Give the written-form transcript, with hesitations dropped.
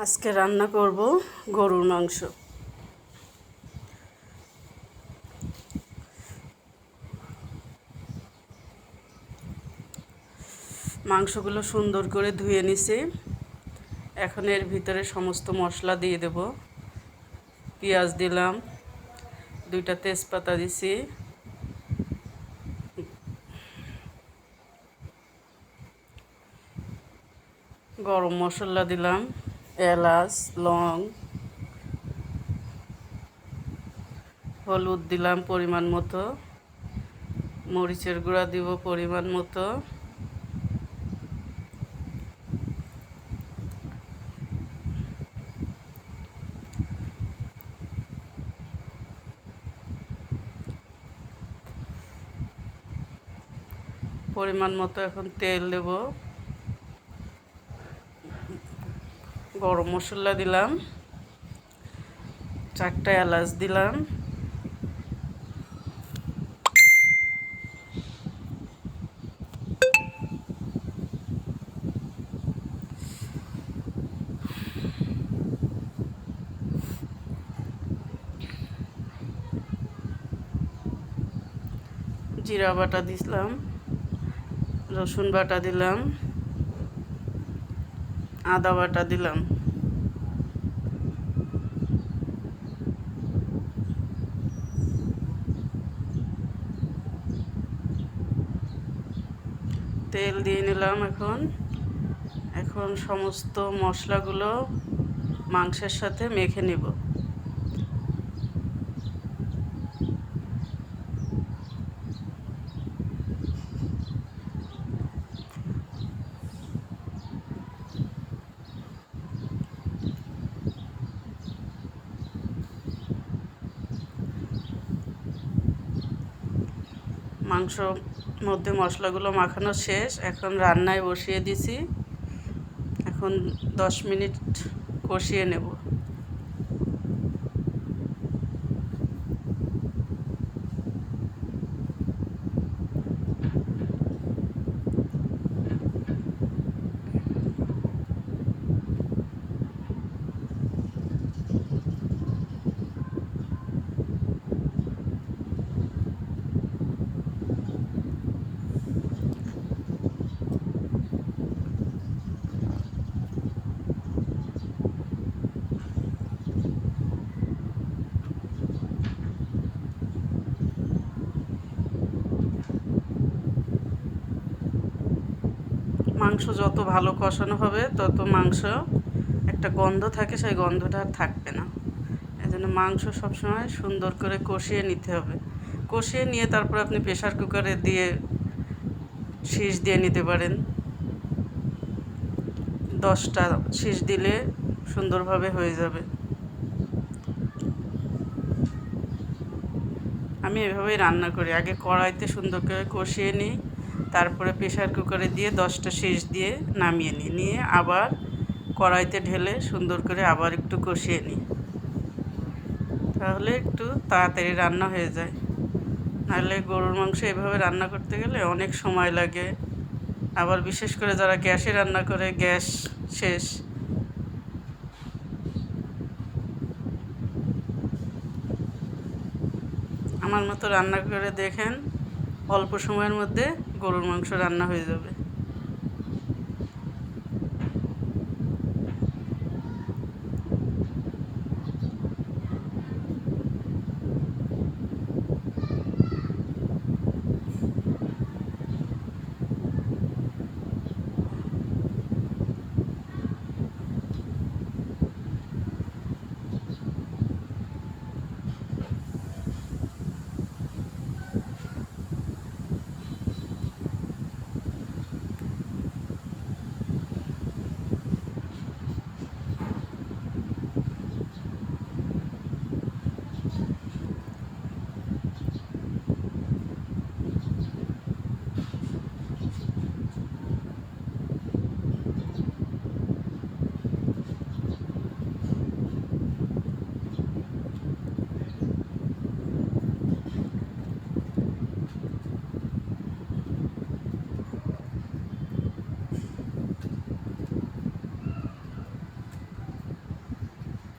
আজকে রান্না করব গরুর মাংস। মাংসগুলো সুন্দর করে ধুয়ে নিছি। এখন এর ভিতরে সমস্ত মশলা দিয়ে দেব। পেঁয়াজ দিলাম, 2টা তেজপাতা দিছি, গরম মশলা দিলাম, এলাচ, লং, হলুদ দিলাম পরিমাণ মতো, মরিচের গুঁড়া দিব পরিমাণ মতো, পরিমাণ মতো এখন তেল দেব, গরম মশলা দিলাম, 4টা এলাচ দিলাম, জিরা বাটা দিলাম, রসুন বাটা দিলাম, আদা বাটা দিলাম, তেল দিয়ে নিলাম। এখন সমস্ত মশলাগুলো মাংসের সাথে মেখে নেব। মাংসর মধ্যে মশলাগুলো মাখানো শেষ। এখন রান্নায় বসিয়ে দিছি। এখন 10 মিনিট কষিয়ে নেব। মাংস যত ভালো কষানো হবে তত মাংস একটা গন্ধ থাকে, সেই গন্ধটা আর থাকবে না। এজন্য মাংস সবসময় সুন্দর করে কষিয়ে নিতে হবে। কষিয়ে নিয়ে তারপর আপনি প্রেসার কুকারে দিয়ে শীষ দিয়ে নিতে পারেন। 10টা শীষ দিলে সুন্দরভাবে হয়ে যাবে। আমি এভাবেই রান্না করি। আগে কড়াইতে সুন্দর করে কষিয়ে নিই, তারপরে প্রেসার কুকারে দিয়ে 10টা শীষ দিয়ে নামিয়ে নিয়ে আবার কড়াইতে ঢেলে সুন্দর করে আবার একটু কষিয়ে নিই। তাহলে একটু তাড়াতাড়ি রান্না হয়ে যায়। নাহলে গরুর মাংস এভাবে রান্না করতে গেলে অনেক সময় লাগে। আবার বিশেষ করে যারা গ্যাসে রান্না করে, গ্যাস শেষ। আমার মতো রান্না করে দেখেন, অল্প সময়ের মধ্যে গরুর মাংস রান্না হয়ে যাবে।